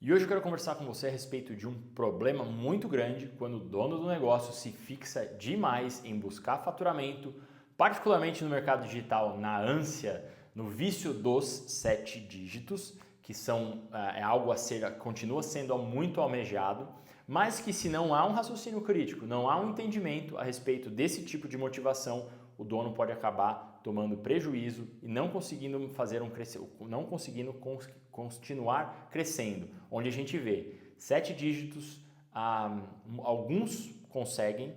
E hoje eu quero conversar com você a respeito de um problema muito grande quando o dono do negócio se fixa demais em buscar faturamento, particularmente no mercado digital, na ânsia, no vício dos 7 dígitos, que é algo a ser, continua sendo muito almejado, mas que se não há um raciocínio crítico, não há um entendimento a respeito desse tipo de motivação, o dono pode acabar tomando prejuízo e não conseguindo não conseguindo continuar crescendo. Onde a gente vê 7 dígitos, alguns conseguem,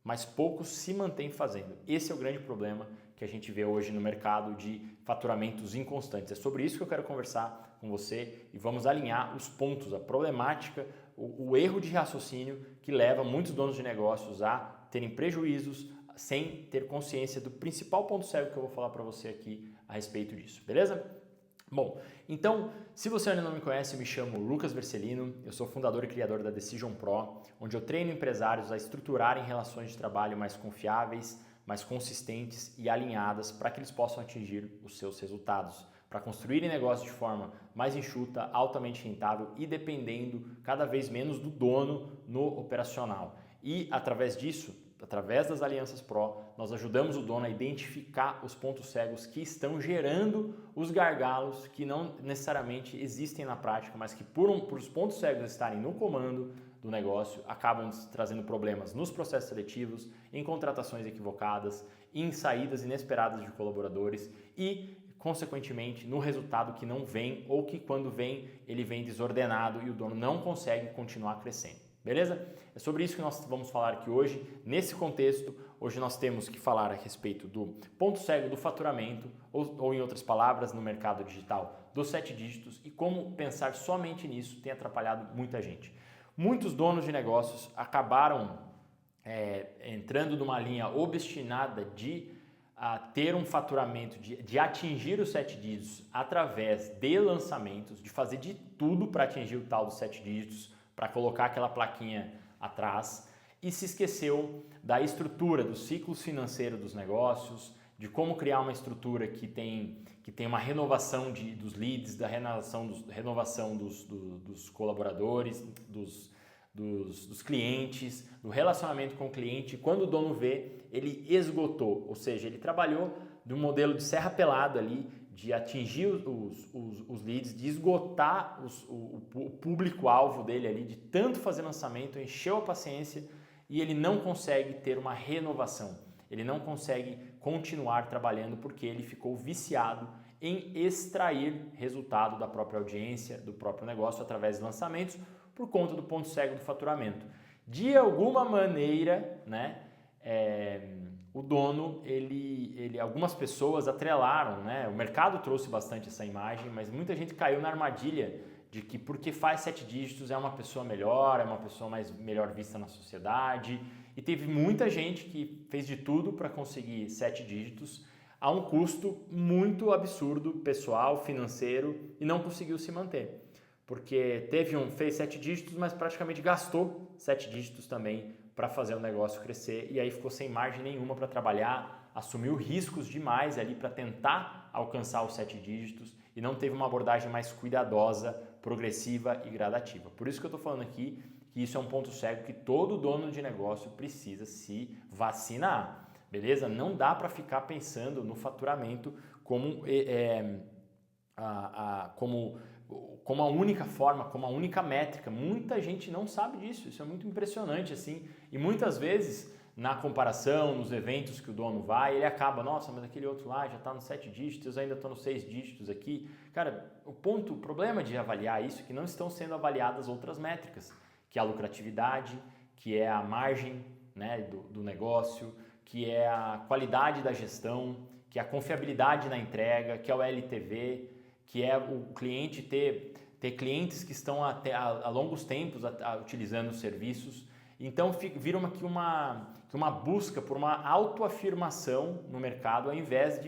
mas poucos se mantêm fazendo. Esse é o grande problema que a gente vê hoje no mercado de faturamentos inconstantes. É sobre isso que eu quero conversar com você e vamos alinhar os pontos, a problemática, o erro de raciocínio que leva muitos donos de negócios a terem prejuízos sem ter consciência do principal ponto cego que eu vou falar para você aqui a respeito disso, beleza? Bom, então, se você ainda não me conhece, eu me chamo Lucas Vercelino, eu sou fundador e criador da Decision Pro, onde eu treino empresários a estruturarem relações de trabalho mais confiáveis, mais consistentes e alinhadas para que eles possam atingir os seus resultados, para construírem negócios de forma mais enxuta, altamente rentável e dependendo cada vez menos do dono no operacional. E através disso, através das alianças Pro, nós ajudamos o dono a identificar os pontos cegos que estão gerando os gargalos que não necessariamente existem na prática, mas que por os pontos cegos estarem no comando do negócio, acabam trazendo problemas nos processos seletivos, em contratações equivocadas, em saídas inesperadas de colaboradores e, consequentemente, no resultado que não vem ou que quando vem, ele vem desordenado e o dono não consegue continuar crescendo. Beleza? É sobre isso que nós vamos falar aqui hoje. Nesse contexto, hoje nós temos que falar a respeito do ponto cego do faturamento, ou em outras palavras, no mercado digital, dos 7 dígitos e como pensar somente nisso tem atrapalhado muita gente. Muitos donos de negócios acabaram entrando numa linha obstinada de ter um faturamento, de atingir os 7 dígitos através de lançamentos, de fazer de tudo para atingir o tal dos 7 dígitos, para colocar aquela plaquinha atrás e se esqueceu da estrutura, dos ciclos financeiros dos negócios, de como criar uma estrutura que tem uma renovação dos leads, da renovação dos colaboradores, dos clientes, do relacionamento com o cliente. Quando o dono vê, ele esgotou, ou seja, ele trabalhou de um modelo de serra pelada ali, de atingir os leads, de esgotar o público-alvo dele ali, de tanto fazer lançamento, encheu a paciência e ele não consegue ter uma renovação. Ele não consegue continuar trabalhando porque ele ficou viciado em extrair resultado da própria audiência, do próprio negócio através de lançamentos por conta do ponto cego do faturamento. De alguma maneira, né? O dono, algumas pessoas atrelaram, né? O mercado trouxe bastante essa imagem, mas muita gente caiu na armadilha de que porque faz 7 dígitos é uma pessoa melhor, é uma pessoa melhor vista na sociedade. E teve muita gente que fez de tudo para conseguir 7 dígitos a um custo muito absurdo, pessoal, financeiro, e não conseguiu se manter. Porque fez 7 dígitos, mas praticamente gastou 7 dígitos também para fazer o negócio crescer e aí ficou sem margem nenhuma para trabalhar, assumiu riscos demais ali para tentar alcançar os 7 dígitos e não teve uma abordagem mais cuidadosa, progressiva e gradativa. Por isso que eu estou falando aqui que isso é um ponto cego que todo dono de negócio precisa se vacinar, beleza? Não dá para ficar pensando no faturamento como a única forma, como a única métrica. Muita gente não sabe disso, isso é muito impressionante assim, e muitas vezes na comparação, nos eventos que o dono vai, ele acaba, nossa, mas aquele outro lá já está nos 7 dígitos, eu ainda estou nos 6 dígitos aqui. Cara, o problema de avaliar isso é que não estão sendo avaliadas outras métricas, que é a lucratividade, que é a margem, né, do negócio, que é a qualidade da gestão, que é a confiabilidade na entrega, que é o LTV, que é o cliente ter clientes que estão até há longos tempos utilizando os serviços. Então vira aqui uma busca por uma autoafirmação no mercado ao invés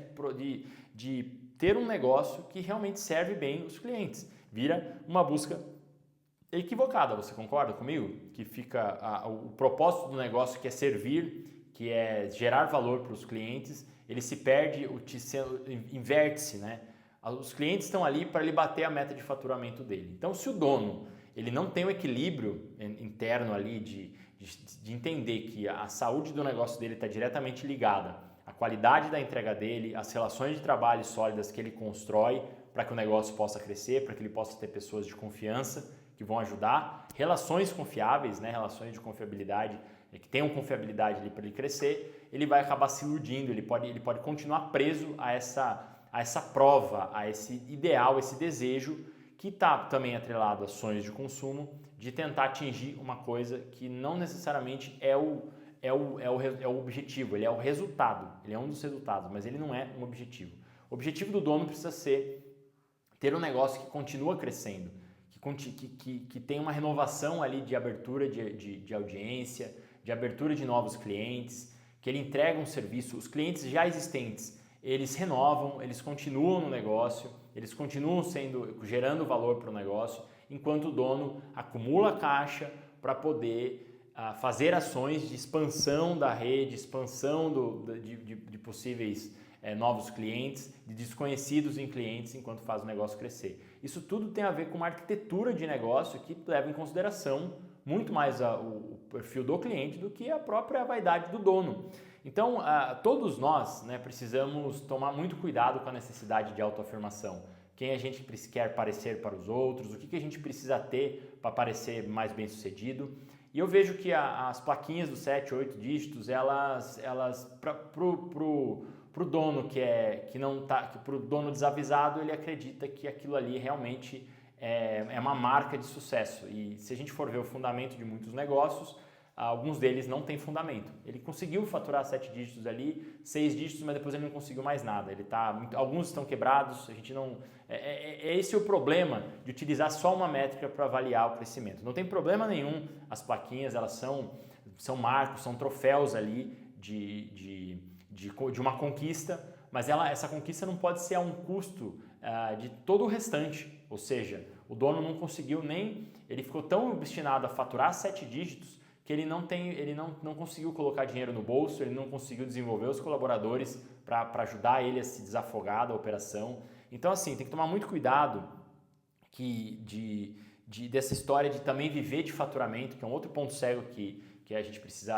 de ter um negócio que realmente serve bem os clientes. Vira uma busca equivocada, você concorda comigo? Que fica o propósito do negócio, que é servir, que é gerar valor para os clientes, ele se perde, inverte-se, né? Os clientes estão ali para ele bater a meta de faturamento dele. Então, se o dono ele não tem o equilíbrio interno ali de entender que a saúde do negócio dele está diretamente ligada à qualidade da entrega dele, às relações de trabalho sólidas que ele constrói para que o negócio possa crescer, para que ele possa ter pessoas de confiança que vão ajudar, relações confiáveis, né, relações de confiabilidade, que tenham confiabilidade ali para ele crescer, ele vai acabar se iludindo, ele pode continuar preso a essa prova, a esse ideal, esse desejo que está também atrelado a sonhos de consumo, de tentar atingir uma coisa que não necessariamente é o objetivo, ele é o resultado, ele é um dos resultados, mas ele não é um objetivo. O objetivo do dono precisa ser ter um negócio que continua crescendo, que tem uma renovação ali de abertura de audiência, de abertura de novos clientes, que ele entrega um serviço, os clientes já existentes, eles renovam, eles continuam no negócio, eles continuam gerando valor para o negócio, enquanto o dono acumula caixa para poder fazer ações de expansão da rede, expansão de possíveis novos clientes, de desconhecidos em clientes, enquanto faz o negócio crescer. Isso tudo tem a ver com uma arquitetura de negócio que leva em consideração muito mais o perfil do cliente do que a própria vaidade do dono. Então, todos nós, né, precisamos tomar muito cuidado com a necessidade de autoafirmação. Quem a gente quer parecer para os outros, o que a gente precisa ter para parecer mais bem sucedido. E eu vejo que as plaquinhas dos 7, 8 dígitos, elas pro dono pro dono desavisado, ele acredita que aquilo ali realmente é uma marca de sucesso. E se a gente for ver o fundamento de muitos negócios, alguns deles não têm fundamento. Ele conseguiu faturar 7 dígitos ali, 6 dígitos, mas depois ele não conseguiu mais nada. Alguns estão quebrados, a gente não... Esse é o problema de utilizar só uma métrica para avaliar o crescimento. Não tem problema nenhum, as plaquinhas, elas são marcos, são troféus ali de uma conquista, mas essa conquista não pode ser a um custo de todo o restante. Ou seja, o dono não conseguiu ele ficou tão obstinado a faturar 7 dígitos que ele não conseguiu colocar dinheiro no bolso, ele não conseguiu desenvolver os colaboradores para ajudar ele a se desafogar da operação. Então, assim, tem que tomar muito cuidado dessa história de também viver de faturamento, que é um outro ponto cego que a gente precisa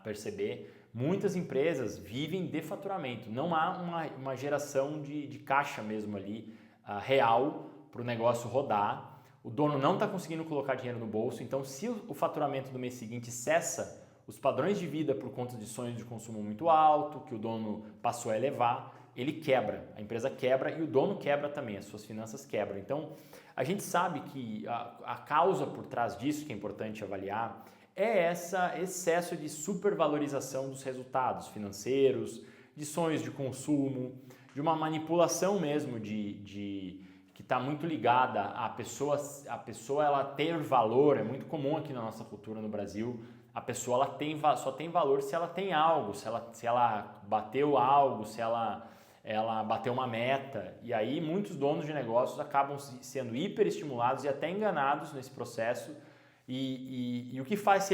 perceber. Muitas empresas vivem de faturamento, não há uma geração de caixa mesmo ali, real, para o negócio rodar. O dono não está conseguindo colocar dinheiro no bolso, então se o faturamento do mês seguinte cessa, os padrões de vida por conta de sonhos de consumo muito alto, que o dono passou a elevar, ele quebra, a empresa quebra e o dono quebra também, as suas finanças quebram. Então, a gente sabe que a causa por trás disso, que é importante avaliar, é esse excesso de supervalorização dos resultados financeiros, de sonhos de consumo, de uma manipulação mesmo que está muito ligada à pessoa ela ter valor. É muito comum aqui na nossa cultura no Brasil, a pessoa só tem valor se ela tem algo, se ela bateu algo, se ela bateu uma meta. E aí muitos donos de negócios acabam sendo hiperestimulados e até enganados nesse processo. E o que faz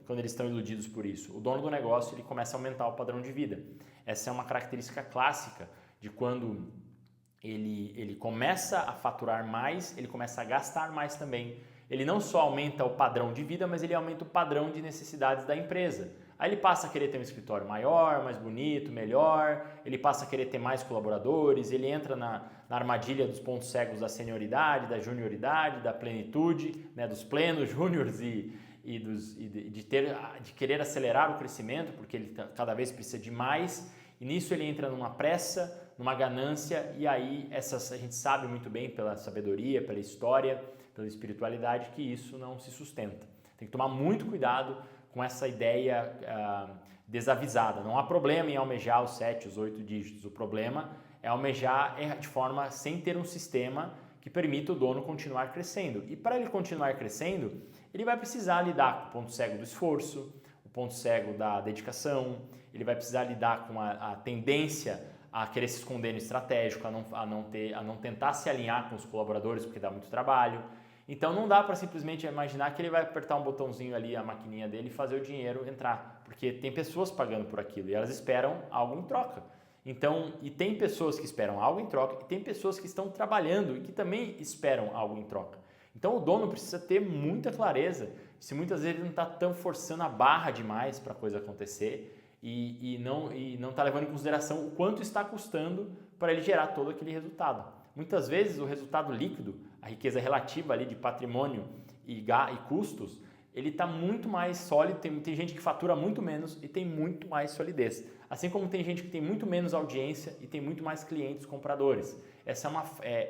quando eles estão iludidos por isso? O dono do negócio ele começa a aumentar o padrão de vida. Essa é uma característica clássica de quando ele começa a faturar mais, ele começa a gastar mais também. Ele não só aumenta o padrão de vida, mas ele aumenta o padrão de necessidades da empresa. Aí ele passa a querer ter um escritório maior, mais bonito, melhor, ele passa a querer ter mais colaboradores, ele entra na armadilha dos pontos cegos da senioridade, da junioridade, da plenitude, né, dos plenos, júniores de querer acelerar o crescimento, porque ele cada vez precisa de mais, e nisso ele entra numa pressa, numa ganância, e aí a gente sabe muito bem pela sabedoria, pela história, pela espiritualidade, que isso não se sustenta. Tem que tomar muito cuidado com essa ideia desavisada. Não há problema em almejar os 7, os 8 dígitos. O problema é almejar de forma sem ter um sistema que permita o dono continuar crescendo. E para ele continuar crescendo, ele vai precisar lidar com o ponto cego do esforço, o ponto cego da dedicação, ele vai precisar lidar com a tendência a querer se esconder no estratégico, a não tentar se alinhar com os colaboradores porque dá muito trabalho. Então não dá para simplesmente imaginar que ele vai apertar um botãozinho ali, a maquininha dele, e fazer o dinheiro entrar, porque tem pessoas pagando por aquilo e elas esperam algo em troca. Então, e tem pessoas que esperam algo em troca e tem pessoas que estão trabalhando e que também esperam algo em troca. Então, o dono precisa ter muita clareza se muitas vezes ele não está tão forçando a barra demais para a coisa acontecer e não está levando em consideração o quanto está custando para ele gerar todo aquele resultado. Muitas vezes o resultado líquido, a riqueza relativa ali de patrimônio e custos, ele está muito mais sólido, tem gente que fatura muito menos e tem muito mais solidez. Assim como tem gente que tem muito menos audiência e tem muito mais clientes compradores. Essa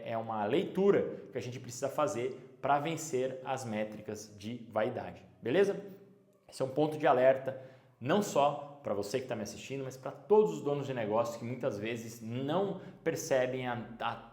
é uma leitura que a gente precisa fazer para vencer as métricas de vaidade, beleza? Esse é um ponto de alerta, não só para você que está me assistindo, mas para todos os donos de negócio que muitas vezes não percebem a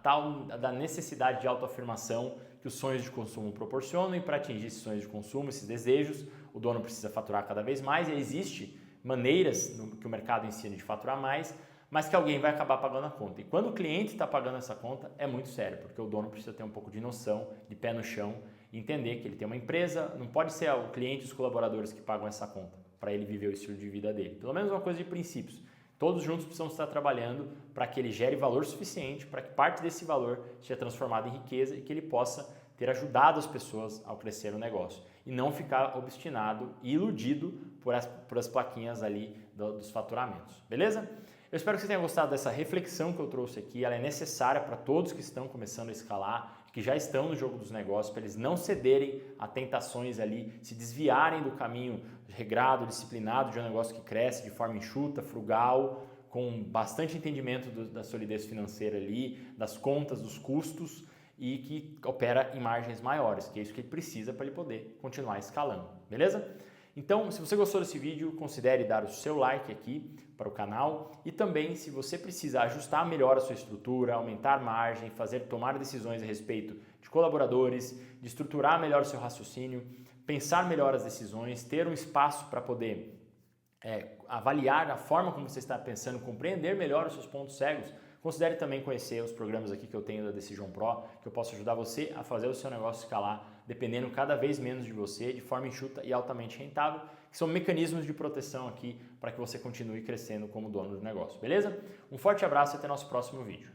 tal da necessidade de autoafirmação que os sonhos de consumo proporcionam, e para atingir esses sonhos de consumo, esses desejos, o dono precisa faturar cada vez mais e existe maneiras que o mercado ensina de faturar mais, mas que alguém vai acabar pagando a conta. E quando o cliente está pagando essa conta, é muito sério, porque o dono precisa ter um pouco de noção, de pé no chão, e entender que ele tem uma empresa, não pode ser o cliente e os colaboradores que pagam essa conta, para ele viver o estilo de vida dele. Pelo menos uma coisa de princípios. Todos juntos precisam estar trabalhando para que ele gere valor suficiente, para que parte desse valor seja transformado em riqueza e que ele possa ter ajudado as pessoas ao crescer no negócio. E não ficar obstinado e iludido por as plaquinhas ali dos faturamentos. Beleza? Eu espero que você tenha gostado dessa reflexão que eu trouxe aqui. Ela é necessária para todos que estão começando a escalar, que já estão no jogo dos negócios, para eles não cederem a tentações ali, se desviarem do caminho regrado, disciplinado de um negócio que cresce de forma enxuta, frugal, com bastante entendimento da solidez financeira ali, das contas, dos custos e que opera em margens maiores, que é isso que ele precisa para ele poder continuar escalando, beleza? Então, se você gostou desse vídeo, considere dar o seu like aqui para o canal e também, se você precisa ajustar melhor a sua estrutura, aumentar margem, tomar decisões a respeito de colaboradores, de estruturar melhor o seu raciocínio, pensar melhor as decisões, ter um espaço para poder avaliar a forma como você está pensando, compreender melhor os seus pontos cegos, considere também conhecer os programas aqui que eu tenho da Decision Pro, que eu posso ajudar você a fazer o seu negócio escalar, dependendo cada vez menos de você, de forma enxuta e altamente rentável, que são mecanismos de proteção aqui para que você continue crescendo como dono do negócio, beleza? Um forte abraço e até nosso próximo vídeo.